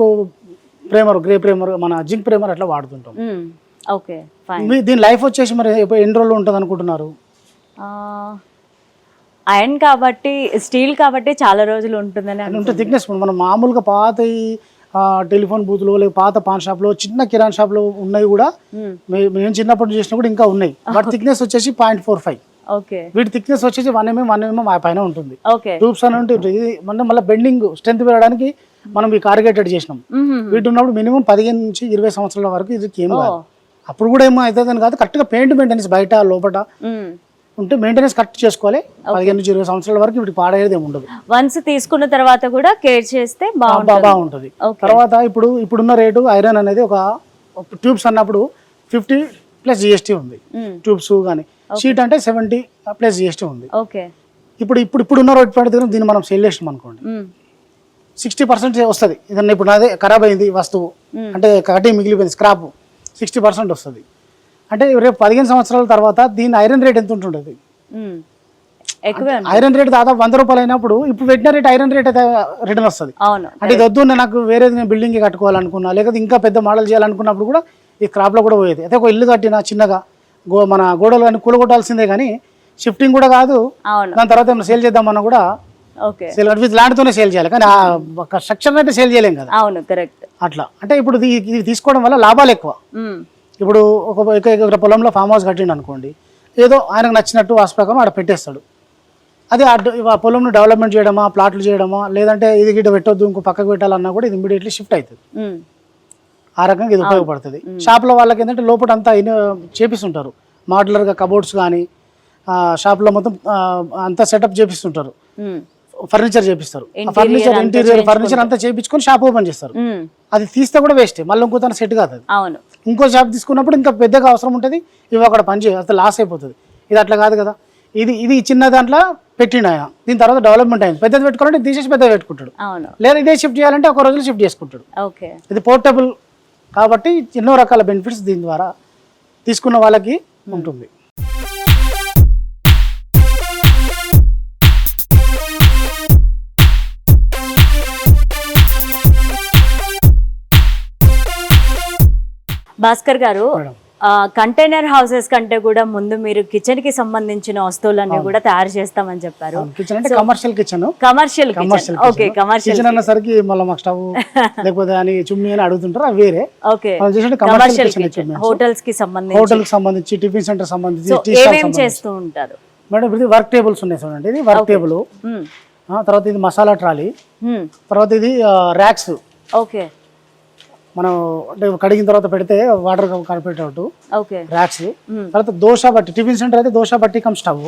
ప్రేమర్, గ్రే ప్రేమర్, మన జింక్ ప్రేమర్ అట్లా వాడుతుంటాం. దీని లైఫ్ వచ్చేసి మరి ఎన్ని రోజులు ఉంటుంది అనుకుంటున్నారు? ఐరన్ కాబట్టి, స్టీల్ కాబట్టి చాలా రోజులు ఉంటుందని ఉంటుంది. థిక్నెస్ మనం మామూలుగా పాత టెలిఫోన్ బూత్లో, లేక పాత పాన్ షాప్లో, చిన్న కిరాణా షాప్లో ఉన్నాయి కూడా, మేము చిన్నప్పుడు చేసినా కూడా ఇంకా ఉన్నాయి. వాటి థిక్నెస్ వచ్చేసి 0.45. వీటి థిక్నెస్ వచ్చేసి 1 mm ఆ పైన ఉంటుంది. ట్యూబ్స్ అని ఉంటుంది. మళ్ళీ బెండింగ్ స్ట్రెంత్ పెరగడానికి మనం ఈ కార్గేటెడ్ చేసినాం. వీటి ఉన్నప్పుడు మినిమం 15 నుంచి 20 సంవత్సరాల వరకు ఇది ఏం కాదు. అప్పుడు కూడా ఏమో అవుతుందని కాదు, కరెక్ట్గా పెయింట్ మెయింటెనెన్స్ బయట లోపల ఉంటే మెయింటెనెన్స్ కరెక్ట్ చేసుకోవాలి. 15 నుంచి 20 సంవత్సరాల వరకు వీటికి పాడేది ఏమి ఉండదు. వన్స్ తీసుకున్న తర్వాత కూడా కేర్ చేస్తే బాగుంటుంది. తర్వాత ఇప్పుడున్న రేటు ఐరన్ అనేది ఒక ట్యూబ్స్ అన్నప్పుడు 50+ GST ఉంది. ట్యూబ్స్ కానీ షీట్ అంటే 70+ GST ఉంది. ఇప్పుడున్న రేట్ పాయింట్ దగ్గర దీన్ని మనం సేల్ చేసినాం అనుకోండి, 60% వస్తుంది. ఏదన్నా ఇప్పుడు అదే ఖరాబ్ అయింది వస్తువు అంటే కటింగ్ మిగిలిపోయింది, స్క్రాప్ 60% వస్తుంది. అంటే రేపు 15 సంవత్సరాల తర్వాత దీని ఐరన్ రేట్ ఎంత ఉంటుంటుంది? ఐరన్ రేట్ దాదాపు 100 రూపాయలు అయినప్పుడు ఇప్పుడు పెట్టిన రేట్ ఐరన్ రేట్ అయితే రిటర్న్ వస్తుంది. అంటే ఇది వద్దు, నాకు వేరేది నేను బిల్డింగ్ కట్టుకోవాలనుకున్నా, లేకపోతే ఇంకా పెద్ద మోడల్ చేయాలనుకున్నప్పుడు కూడా ఈ క్రాప్ లో కూడా పోయేది. అయితే ఒక ఇల్లు కట్టినా చిన్నగా మన గోడలు కానీ కూలగొట్టాల్సిందే కానీ షిఫ్టింగ్ కూడా కాదు. దాని తర్వాత ఏమైనా సేల్ చేద్దామన్నా కూడా ల్యాండ్తోనే సేల్ చేయాలి, కానీ స్ట్రక్చర్ అయితే సేల్ చేయలేం కదా. అట్లా అంటే ఇప్పుడు ఇది తీసుకోవడం వల్ల లాభాలు ఎక్కువ. ఇప్పుడు ఒక ఎకర పొలంలో ఫామ్ హౌస్ కట్టిండు అనుకోండి, ఏదో ఆయనకు నచ్చినట్టు వాస్తు ప్రకారం ఆడ పెట్టేస్తాడు. అదే ఆ పొలంను డెవలప్మెంట్ చేయడమా, ప్లాట్లు చేయడమా, లేదంటే ఇది గిట్ట పెట్టొద్దు ఇంకో పక్కకు పెట్టాలన్నా కూడా ఇది ఇమీడియట్లీ షిఫ్ట్ అవుతుంది. ఆ రకంగా ఇది ఉపయోగపడుతుంది. షాప్లో వాళ్ళకి ఏంటంటే లోపల అంతా చేపిస్తుంటారు, మాడ్యులర్గా కబోర్డ్స్ కానీ షాప్లో మొత్తం అంతా సెటప్ చేపిస్తుంటారు, ఫర్నిచర్ చేపిస్తారు. ఫర్నిచర్ ఇంటీరియర్ ఫర్నిచర్ అంతా చేపించుకొని షాప్ ఓపెన్ చేస్తారు. అది తీస్తే కూడా వేస్ట్, మళ్ళీ ఇంకో తన సెట్ కాదు. ఇంకో షాప్ తీసుకున్నప్పుడు ఇంకా పెద్దగా అవసరం ఉంటుంది, ఇవి అక్కడ పని చేయాలి, అసలు లాస్ అయిపోతుంది. ఇది అట్లా కాదు కదా, ఇది చిన్న దాంట్లో పెట్టిండు ఆయన, దీని తర్వాత డెవలప్మెంట్ అయింది, పెద్దది పెట్టుకోవాలంటే తీసేసి పెద్దది పెట్టుకుంటాడు, లేదా ఇదే షిఫ్ట్ చేయాలంటే ఒక రోజులో షిఫ్ట్ చేసుకుంటాడు. ఇది పోర్టబుల్ కాబట్టి ఎన్నో రకాల బెనిఫిట్స్ దీని ద్వారా తీసుకున్న వాళ్ళకి ఉంటుంది. భాస్కర్ గారు, కంటైనర్ హౌసెస్ కంటే కూడా ముందు మీరు కిచెన్ కి సంబంధించిన వస్తువులన్నీ కూడా తయారు చేస్తామని చెప్పారు. కిచెన్ అంటే commercial kitchen. Commercial okay, commercial kitchen అన్నసరికి మళ్ళీ మాకు స్టవ్ లేకపోతే అని చుమ్మి అని అడుగుతుంటారు, అవి వేరే. ఓకే, కమర్షియల్ కిచెన్ హోటల్స్ కి సంబంధించి టిఫిన్ సెంటర్ సంబంధించి ఏమేం చేస్తూ ఉంటారు మేడం? ఇది వర్క్ టేబుల్స్ ఉన్నాయి చూడండి, ఇది వర్క్ టేబుల్, తర్వాత ఇది మసాలా ట్రాలీ, తర్వాత ఇది ర్యాక్స్. ఓకే, మనం అంటే కడిగిన తర్వాత పెడితే వాటర్ కనిపెట్టేటట్టు ర్యాక్స్. తర్వాత దోశ బట్టి, టిఫిన్ సెంటర్ అయితే దోశ బట్టి కమ్ స్టవ్.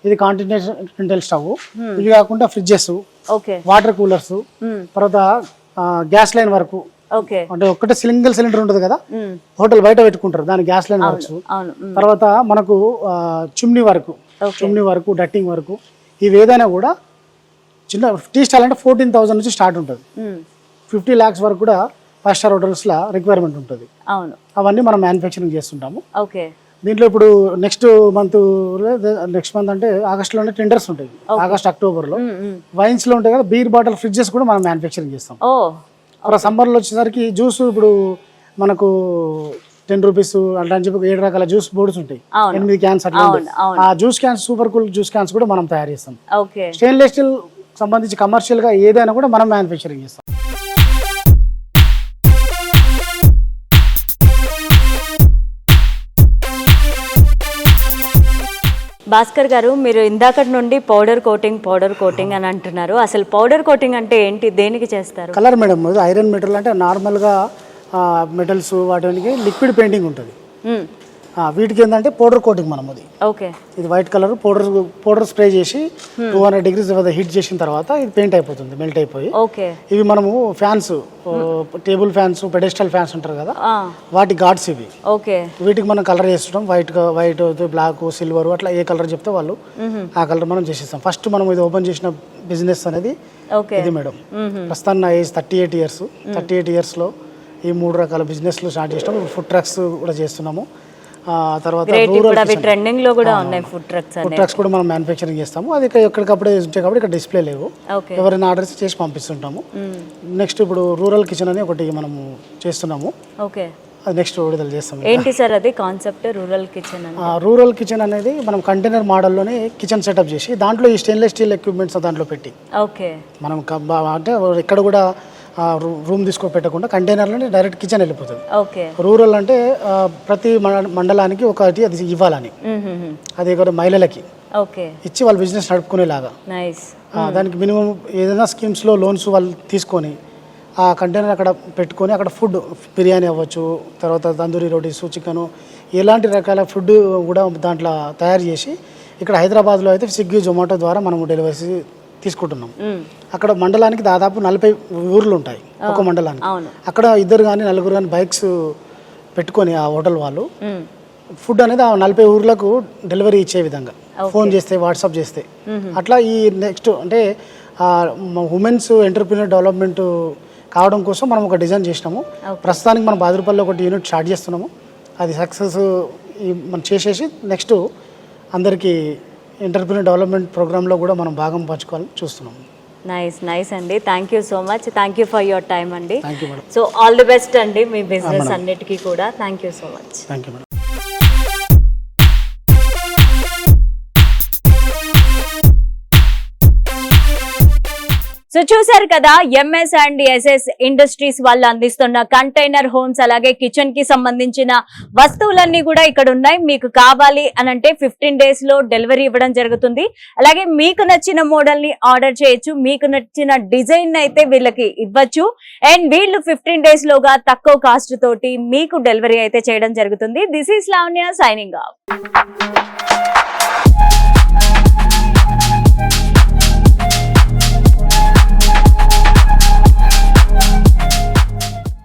ఇది కాంటినెంటల్ స్టవ్. ఇవి కాకుండా ఫ్రిడ్జెస్, వాటర్ కూలర్స్, తర్వాత గ్యాస్ లైన్ వరకు. అంటే ఒక్కటే సింగిల్ సిలిండర్ ఉంటుంది కదా, హోటల్ బయట పెట్టుకుంటారు, దాని గ్యాస్ లైన్ వర్క్స్. తర్వాత మనకు చిమ్నీ వరకు డట్టింగ్ వరకు. ఇవి ఏదైనా కూడా చిన్న టీ స్టాల్ అంటే 14,000 నుంచి స్టార్ట్ ఉంటుంది. 50 lakhs వరకు కూడా 5 star హోటల్స్లో రిక్వైర్మెంట్ ఉంటుంది. అవన్నీ మనం మ్యానుఫ్యాక్చరింగ్ చేస్తుంటాము. దీంట్లో ఇప్పుడు నెక్స్ట్ మంత్ అంటే ఆగస్టులోనే టెండర్స్ ఉంటాయి, ఆగస్ట్ అక్టోబర్లో. వైన్స్లో ఉంటాయి కదా, బీర్ బాటిల్ ఫ్రిడ్జెస్ కూడా మనం మ్యానుఫ్యాక్చరింగ్ చేస్తాం. అప్పుడు సమ్మర్లో వచ్చేసరికి జ్యూస్ ఇప్పుడు మనకు 10 రూపీస్ అంటే అని చెప్పి 7 రకాల జ్యూస్ బోర్డ్స్ ఉంటాయి, 8 క్యాన్స్ అట్లా. ఆ juice cans, super cool juice cans కూడా మనం తయారు చేస్తాం. స్టెయిన్లెస్ స్టీల్ సంబంధించి కమర్షియల్ గా ఏదైనా కూడా మనం మ్యానుఫ్యాక్చరింగ్ చేస్తాం. భాస్కర్ గారు, మీరు ఇందాకటి నుండి పౌడర్ కోటింగ్ అని అంటున్నారు. అసలు పౌడర్ కోటింగ్ అంటే ఏంటి, దేనికి చేస్తారు? కలర్ మేడం, ఐరన్ మెటల్ అంటే నార్మల్గా మెటల్స్ వాటికి లిక్విడ్ పెయింటింగ్ ఉంటుంది. వీటికి ఏంటంటే పౌడర్ కోటింగ్ మనం. అది ఇది వైట్ కలర్ పౌడర్ స్ప్రే చేసి 200 degrees హీట్ చేసిన తర్వాత ఇది పెయింట్ అయిపోతుంది, మెల్ట్ అయిపోయి. ఇవి మనము fans, table fans, pedestal fans ఉంటారు కదా, వాటి గాడ్స్ ఇవి. వీటికి మనం కలర్ చేస్తుంటాం, వైట్, బ్లాక్, సిల్వర్, అట్లా ఏ కలర్ చెప్తే వాళ్ళు ఆ కలర్ మనం చేసేస్తాం. ఫస్ట్ మనం ఇది ఓపెన్ చేసిన బిజినెస్ అనేది ఇది మేడం. ప్రస్తుతం నా ఏజ్ 38 years. 38 yearsలో ఈ 3 రకాల బిజినెస్లు స్టార్ట్ చేసినాం. ఫుడ్ ట్రక్స్ కూడా చేస్తున్నాము. తర్వాత ఫుడ్ ట్రక్స్ కూడా మనం మ్యానుఫ్యాక్చరింగ్ చేస్తాము. అది ఎక్కడికప్పుడే ఉంటాయి కాబట్టి ఇక్కడ డిస్ప్లే లేవు, ఎవరైనా ఆర్డర్స్ చేసి పంపిస్తుంటాము. నెక్స్ట్ ఇప్పుడు రూరల్ కిచెన్ అని ఒకటి మనము చేస్తున్నాము, అది నెక్స్ట్ విడుదల చేస్తాము. ఏంటి సార్ అది కాన్సెప్ట్? రూరల్ కిచెన్ అనేది మనం కంటైనర్ మోడల్లోనే కిచెన్ సెటప్ చేసి దాంట్లో ఈ స్టెయిన్లెస్ స్టీల్ ఎక్విప్మెంట్స్ దాంట్లో పెట్టి మనం అంటే ఎక్కడ కూడా రూమ్ పెట్టకుండా కంటైనర్లోనే డైరెక్ట్ కిచెన్ వెళ్ళిపోతుంది. రూరల్ అంటే ప్రతి మండలానికి ఒకటి అది ఇవ్వాలని, అది కూడా మహిళలకి ఇచ్చి వాళ్ళ బిజినెస్ నడుపుకునేలాగా. దానికి మినిమం ఏదైనా స్కీమ్స్లో లోన్స్ వాళ్ళు తీసుకొని ఆ కంటైనర్ అక్కడ పెట్టుకొని అక్కడ ఫుడ్, బిర్యానీ అవ్వచ్చు, తర్వాత తందూరి రోటీస్, చికెను, ఎలాంటి రకాల ఫుడ్ కూడా దాంట్లో తయారు చేసి ఇక్కడ హైదరాబాద్లో అయితే స్విగ్గీ, జొమాటో ద్వారా మనం డెలివరీ తీసుకుంటున్నాం. అక్కడ మండలానికి దాదాపు 40 ఊర్లు ఉంటాయి ఒక మండలానికి. అక్కడ 2 కానీ 4 కానీ బైక్స్ పెట్టుకొని ఆ హోటల్ వాళ్ళు ఫుడ్ అనేది ఆ 40 ఊర్లకు డెలివరీ ఇచ్చే విధంగా ఫోన్ చేస్తే, వాట్సాప్ చేస్తే, అట్లా ఈ నెక్స్ట్ అంటే ఉమెన్స్ ఎంటర్‌ప్రెన్యూర్ డెవలప్మెంట్ కావడం కోసం మనం ఒక డిజైన్ చేసినాము. ప్రస్తుతానికి మనం బాదురుపల్లిలో ఒకటి యూనిట్ స్టార్ట్ చేస్తున్నాము. అది సక్సెస్ మనం చేసేసి నెక్స్ట్ అందరికీ ఎంటర్‌ప్రెన్యూర్ డెవలప్మెంట్ ప్రోగ్రాంలో కూడా మనం భాగం పంచుకోవాలని చూస్తున్నాము. నైస్ అండి, thank you so much, thank you for your time అండి. Thank you madam. So all the best అండి మీ బిజినెస్ అన్నిటికీ కూడా. Thank you so much. Thank you madam. So చూసారు కదా, ఎంఎస్ అండ్ ఎస్ఎస్ ఇండస్ట్రీస్ వాళ్ళు అందిస్తున్న కంటైనర్ హోమ్స్ అలాగే కిచెన్ కి సంబంధించిన వస్తువులన్నీ కూడా ఇక్కడ ఉన్నాయి. మీకు కావాలి అని అంటే 15 days లో డెలివరీ ఇవ్వడం జరుగుతుంది. అలాగే మీకు నచ్చిన మోడల్ ని ఆర్డర్ చేయొచ్చు, మీకు నచ్చిన డిజైన్ అయితే వీళ్ళకి ఇవ్వచ్చు. అండ్ వీళ్ళు 15 days లోగా తక్కువ కాస్ట్ తోటి మీకు డెలివరీ అయితే చేయడం జరుగుతుంది. This is Lavanya signing off.